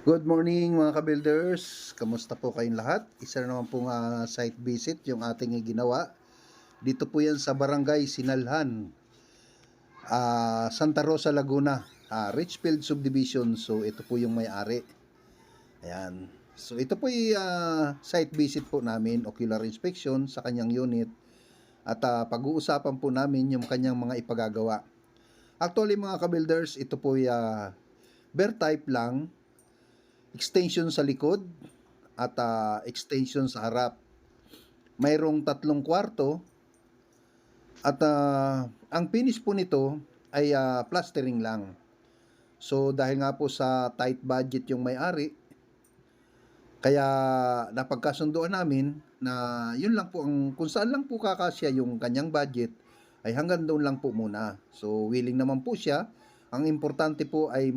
Good morning mga ka-builders. Kamusta po kayong lahat? Isa na naman pong site visit yung ating ginawa. Dito po yan sa Barangay Sinalhan, Santa Rosa, Laguna, Richfield Subdivision. So ito po yung may-ari. Ayan. So ito po yung site visit po namin, ocular inspection sa kanyang unit. At pag-uusapan po namin yung kanyang mga ipagagawa. Actually mga ka-builders, ito po yung bare type lang, extension sa likod at extension sa harap. Mayroong 3 kwarto at ang finish po nito ay plastering lang. So dahil nga po sa tight budget yung may-ari, kaya napagkasunduan namin na yun lang po ang kung saan lang po kakasya yung kanyang budget ay hanggang doon lang po muna. So willing naman po siya. Ang importante po ay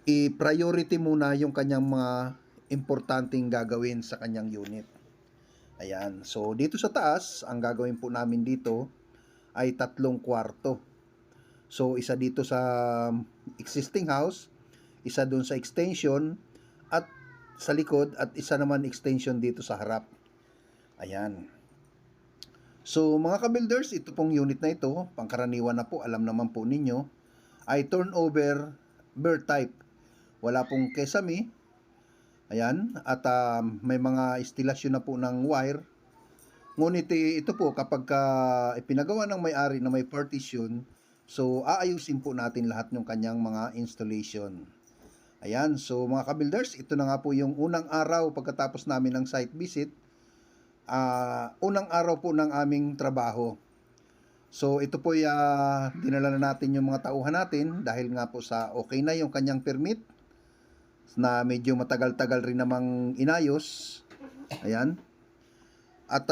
i-priority muna yung kanyang mga importanteng gagawin sa kanyang unit. Ayan. So, dito sa taas, ang gagawin po namin dito ay 3 kwarto. So, isa dito sa existing house, isa dun sa extension, at sa likod, at isa naman extension dito sa harap. Ayan. So, mga ka-builders, ito pong unit na ito, pangkaraniwan na po, alam naman po ninyo, ay turnover bare type. Wala pong kesame. Ayan. At may mga istilasyon na po ng wire. Ngunit ito po kapag ipinagawa ng may-ari na may partition, so aayusin po natin lahat ng kanyang mga installation. Ayan. So mga ka-builders, ito na nga po yung unang araw pagkatapos namin ng site visit. Unang araw po ng aming trabaho. So ito po dinala na natin yung mga tauhan natin dahil nga po sa okay na yung kanyang permit na medyo matagal-tagal rin namang inayos. Ayan. At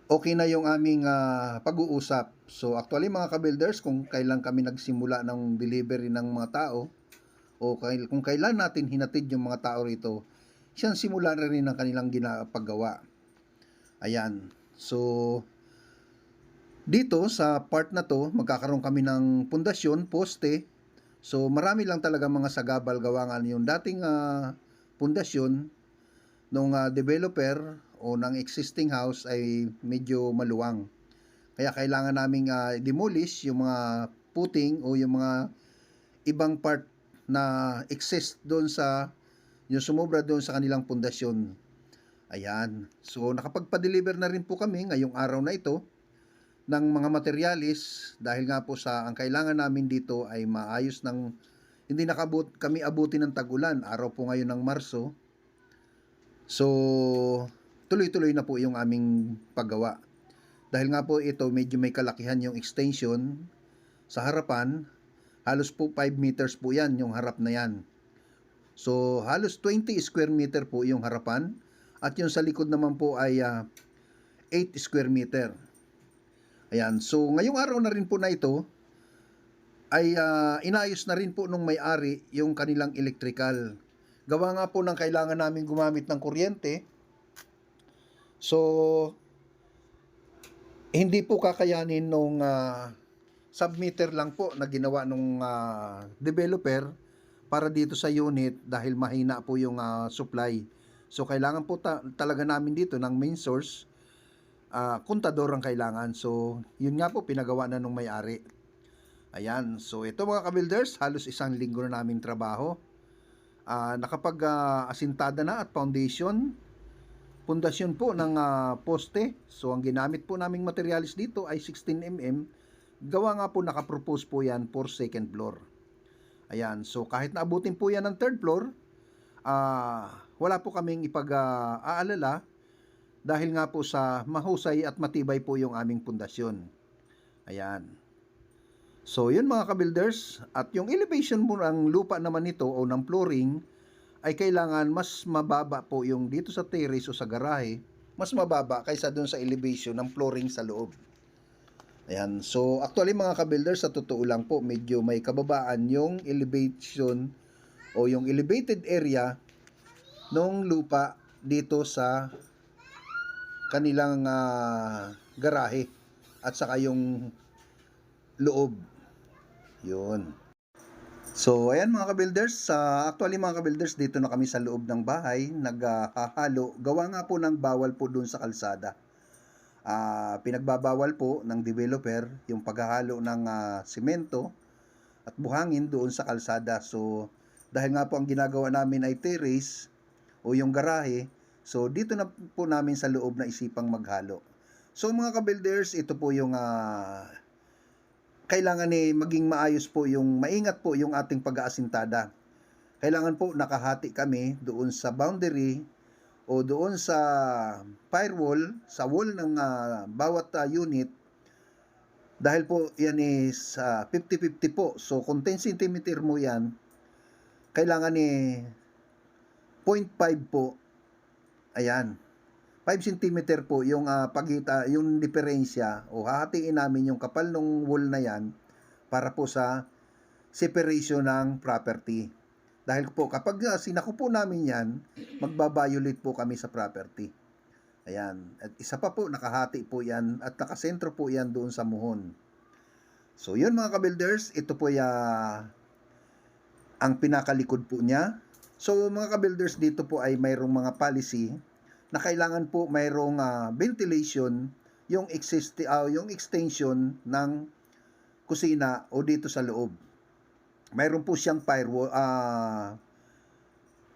okay na yung aming pag-uusap. So actually mga ka-builders, kung kailan kami nagsimula ng delivery ng mga tao o kung kailan natin hinatid yung mga tao rito, siyang simula na rin ng kanilang ginapagawa. Ayan. So dito sa part na to, magkakaroon kami ng pundasyon, poste. So marami lang talaga mga sagabal gawa nga yung dating pundasyon ng developer o ng existing house ay medyo maluwang. Kaya kailangan naming demolish yung mga puting o yung mga ibang part na exist doon sa yung sumobra doon sa kanilang pundasyon. Ayan. So nakapagpa-deliver na rin po kami ngayong araw na ito ng mga materialis dahil nga po sa ang kailangan namin dito ay maayos ng hindi kami abutin ng tag-ulan. Araw po ngayon ng Marso. So, tuloy-tuloy na po yung aming paggawa. Dahil nga po ito medyo may kalakihan yung extension sa harapan. Halos po 5 meters po yan yung harap na yan. So, halos 20 square meter po yung harapan. At yung sa likod naman po ay 8 square meter. Ayan, so ngayong araw na rin po na ito ay inayos na rin po nung may-ari yung kanilang electrical. Gawa nga po ng kailangan namin gumamit ng kuryente. So hindi po kakayanin nung submeter lang po na ginawa nung developer para dito sa unit dahil mahina po yung supply. So kailangan po talaga namin dito ng main source. Kontador ang kailangan. So, yun nga po, pinagawa na nung may-ari. Ayan. So, ito mga ka-builders, halos 1 linggo na naming trabaho. Nakapag-asintada na at foundation, pundasyon po ng poste. So, ang ginamit po naming materialis dito ay 16mm. Gawa nga po, nakapropose po yan for second floor. Ayan. So, kahit naabutin po yan ng third floor, wala po kaming ipag-aalala dahil nga po sa mahusay at matibay po yung aming pundasyon. Ayan. So, yun mga ka-builders. At yung elevation mo ng lupa naman nito o ng flooring ay kailangan mas mababa po yung dito sa terrace o sa garahe. Mas mababa kaysa dun sa elevation ng flooring sa loob. Ayan. So, actually mga ka-builders, sa totoo lang po, medyo may kababaan yung elevation o yung elevated area ng lupa dito sa kanilang garahe at saka yung loob. Yun. So, ayan mga ka-builders, actually mga ka-builders, dito na kami sa loob ng bahay, naghahalo. Gawa nga po ng bawal po doon sa kalsada. Pinagbabawal po ng developer yung paghahalo ng simento at buhangin doon sa kalsada. So, dahil nga po ang ginagawa namin ay terrace o yung garahe, so dito na po namin sa loob na isipang maghalo. So mga ka-builders, ito po yung kailangan maging maayos po yung maingat po yung ating pag-aasintada. Kailangan po nakahati kami doon sa boundary o doon sa firewall, sa wall ng bawat unit, dahil po yan is 50-50 po. So kung 10 cm mo yan, kailangan 0.5 po. Ayan. 5 cm po yung yung diferensya o hahatiin namin yung kapal ng wall na yan para po sa separation ng property. Dahil po kapag sinako po namin yan, magbabiolate po kami sa property. Ayan. At isa pa po, nakahati po yan at nakasentro po yan doon sa muhon. So yun mga ka-builders, ito po ang pinakalikod po niya. So mga ka-builders, dito po ay mayroong mga policy na kailangan po mayroong ventilation yung extension ng kusina o dito sa loob. Mayroon po siyang firewall,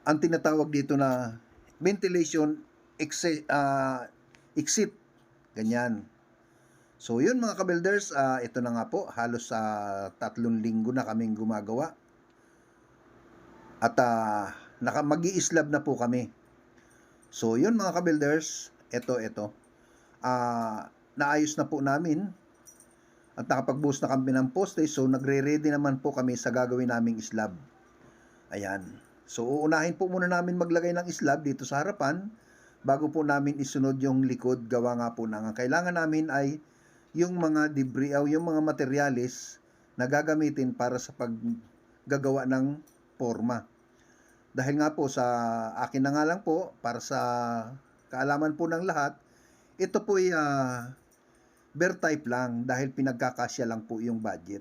ang tinatawag dito na ventilation exit, ganyan. So yun mga ka-builders, ito na nga po, halos 3 linggo na kaming gumagawa. At mag-i-slab na po kami. So yun mga ka-builders, ito. Naayos na po namin at nakapag-buhos na kami ng poste, so nagre-ready naman po kami sa gagawin naming slab. Ayan. So uunahin po muna namin maglagay ng slab dito sa harapan bago po namin isunod yung likod. Gawa nga po na ang kailangan namin ay yung mga debris o yung mga materyales na gagamitin para sa paggagawa ng forma. Dahil nga po sa akin na nga lang po, para sa kaalaman po ng lahat, ito po ay bare type lang dahil pinagkakasya lang po yung budget.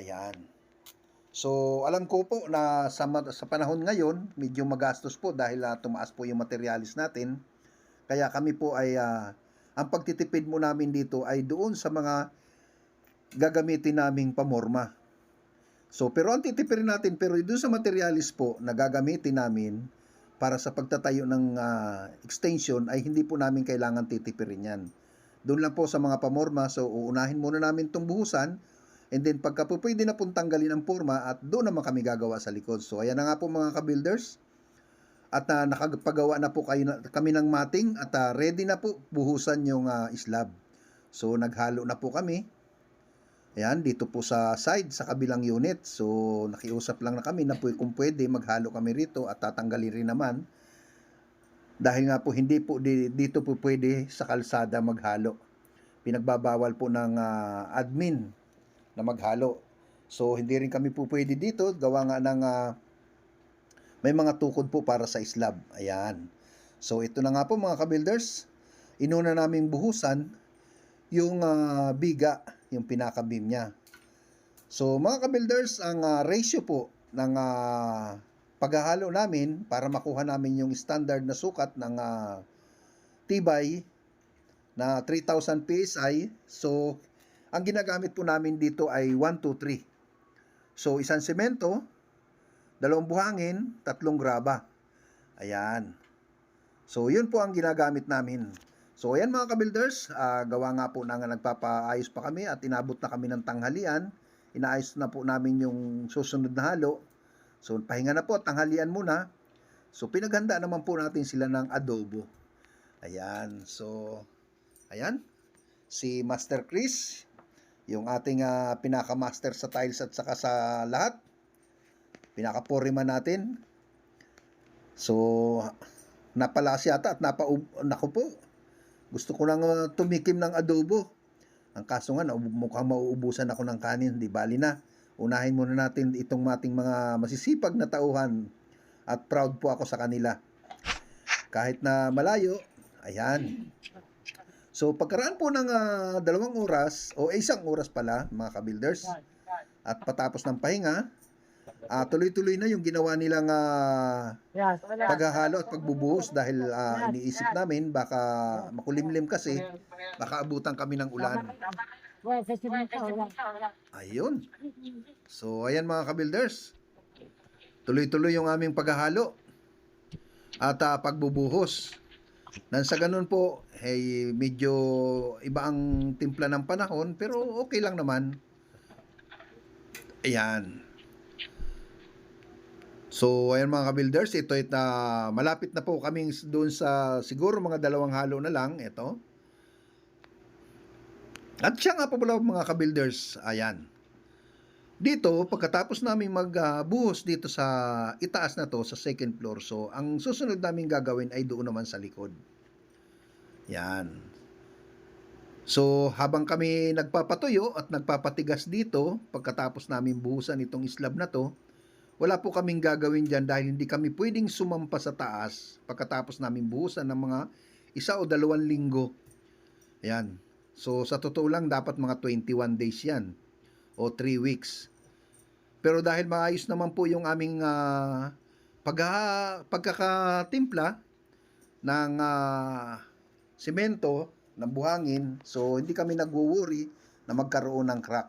Ayan. So, alam ko po na sa panahon ngayon, medyo magastos po dahil tumaas po yung materialis natin. Kaya kami po ay, ang pagtitipid mo namin dito ay doon sa mga gagamitin naming pamorma. So, pero ang titipirin natin, pero doon sa materialis po na gagamitin namin para sa pagtatayo ng extension ay hindi po namin kailangan titipirin yan. Doon lang po sa mga pamorma, so uunahin muna namin itong buhusan, and then pagka po pwede na pong tanggalin ang forma at doon naman kami gagawa sa likod. So, ayan na nga po mga ka-builders. At nakapagawa na po kami ng mating at ready na po buhusan yung slab. So, naghalo na po kami. Ayan, dito po sa side, sa kabilang unit. So, nakiusap lang na kami na kung pwede, maghalo kami rito at tatanggalin rin naman. Dahil nga po, hindi po dito po pwede sa kalsada maghalo. Pinagbabawal po ng admin na maghalo. So, hindi rin kami po pwede dito. Gawa nga ng may mga tukod po para sa slab. Ayan. So, ito na nga po mga ka-builders. Inuna naming buhusan yung biga, yung pinaka-beam niya. So mga ka-builders, ang ratio po ng paghahalo namin para makuha namin yung standard na sukat ng tibay na 3,000 PSI. So ang ginagamit po namin dito ay 1, 2, 3. So isang semento, 2 buhangin, 3 graba. Ayan. So yun po ang ginagamit namin. So ayan mga ka-builders, gawa nga po na nagpapaayos pa kami at inabot na kami ng tanghalian. Inaayos na po namin yung susunod na halo. So pahinga na po, tanghalian muna. So pinaghanda naman po natin sila ng adobo. Ayan, so ayan, si Master Chris, yung ating pinaka-master sa tiles at saka sa lahat. Pinaka-foreman natin. So napalas yata at naku po. Gusto ko lang tumikim ng adobo. Ang kaso nga, mukhang mauubusan ako ng kanin. Di bali na. Unahin muna natin itong ating mga masisipag na tauhan. At proud po ako sa kanila. Kahit na malayo, ayan. So, pagkaraan po ng 2 oras, o 1 oras pala, mga ka-builders, at patapos ng pahinga, tuloy-tuloy na yung ginawa nilang paghahalo at pagbubuhos dahil iniisip namin baka makulimlim kasi, baka abutan kami ng ulan. Ayun. So, ayan mga ka-builders. Tuloy-tuloy yung aming paghahalo at pagbubuhos. Nang sa ganun po, hey, medyo iba ang timpla ng panahon, pero okay lang naman. Ayan. So, ayan mga ka-builders, ito malapit na po kaming doon sa siguro mga 2 halo na lang, ito. At siya nga po pala mga ka-builders, ayan. Dito, pagkatapos namin magbuhos dito sa itaas na to, sa second floor, so ang susunod namin gagawin ay doon naman sa likod. Yan. So, habang kami nagpapatuyo at nagpapatigas dito, pagkatapos namin buhusan itong slab na to, wala po kaming gagawin dyan dahil hindi kami pwedeng sumampa sa taas pagkatapos namin buhusan ng mga 1 o 2 linggo. Yan. So, sa totoo lang, dapat mga 21 days yan o 3 weeks. Pero dahil maayos naman po yung aming pagkakatimpla ng semento, ng buhangin, so hindi kami nagwo-worry na magkaroon ng crack.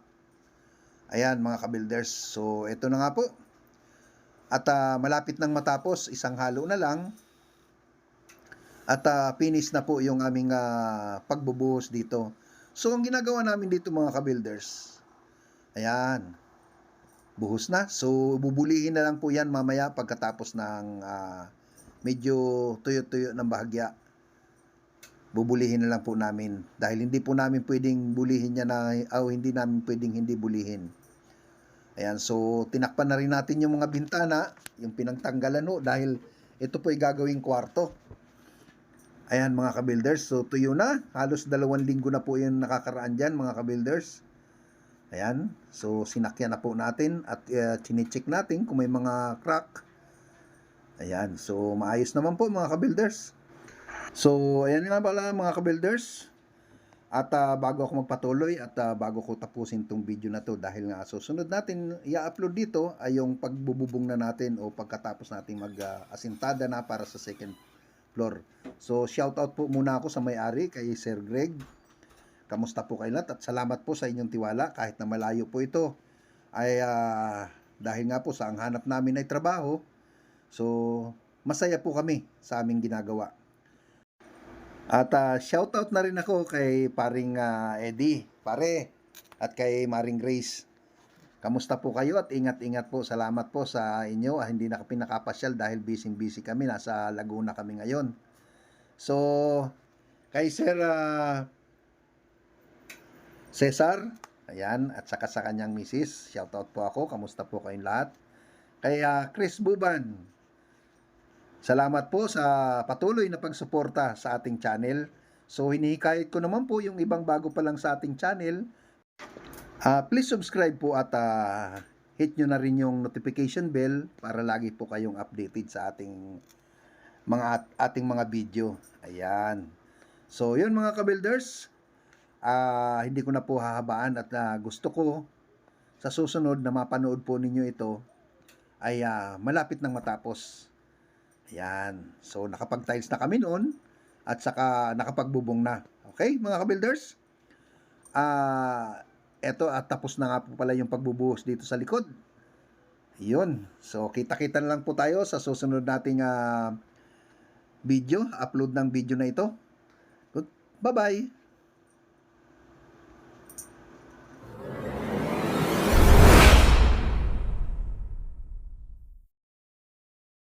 Ayan mga ka-builders, so ito na nga po. At malapit nang matapos, 1 halo na lang. At finish na po yung aming pagbubuhos dito. So ang ginagawa namin dito mga ka-builders, ayan, buhos na. So bubulihin na lang po yan mamaya pagkatapos ng medyo tuyo-tuyo ng bahagya. Bubulihin na lang po namin dahil hindi po namin pwedeng bulihin yan hindi namin pwedeng hindi bulihin. Ayan, so tinakpan na rin natin yung mga bintana, yung pinagtanggalan dahil ito po ay gagawing kwarto. Ayan mga ka-builders, so tuyo na, halos 2 linggo na po yung nakakaraan dyan mga ka-builders. Ayan, so sinakyan na po natin at chine-check natin kung may mga crack. Ayan, so maayos naman po mga ka-builders. So ayan nga pala mga ka-builders. At bago ako magpatuloy at bago ko tapusin tong video na to, dahil nga susunod natin i-upload dito ay yung pagbububong na natin o pagkatapos natin mag-asintada na para sa second floor. So shout out po muna ako sa may-ari kay Sir Greg. Kamusta po kayo lahat at salamat po sa inyong tiwala kahit na malayo po ito. Ay dahil nga po sa ang hanap namin ay trabaho, so masaya po kami sa aming ginagawa. At shoutout na rin ako kay paring Eddie, pare, at kay Maring Grace. Kamusta po kayo at ingat-ingat po. Salamat po sa inyo. Hindi na kami nakapasyal dahil busy kami. Nasa Laguna kami ngayon. So, kay Sir Cesar, ayan, at saka sa kanyang misis, shoutout po ako. Kamusta po kayong lahat? Kay Chris Buban, salamat po sa patuloy na pagsuporta sa ating channel. So hinihikayat ko naman po yung ibang bago pa lang sa ating channel. Please subscribe po at hit nyo na rin yung notification bell para lagi po kayong updated sa ating mga video. Ayan. So yun mga ka-builders. Hindi ko na po hahabaan at gusto ko sa susunod na mapanood po ninyo ito ay malapit nang matapos. Ayan. So, nakapag-tiles na kami noon at saka nakapagbubong na. Okay, mga ka-builders? Eto at tapos na nga po pala yung pagbubuhos dito sa likod. Yun. So, kita-kita na lang po tayo sa susunod nating video, upload ng video na ito. Bye-bye!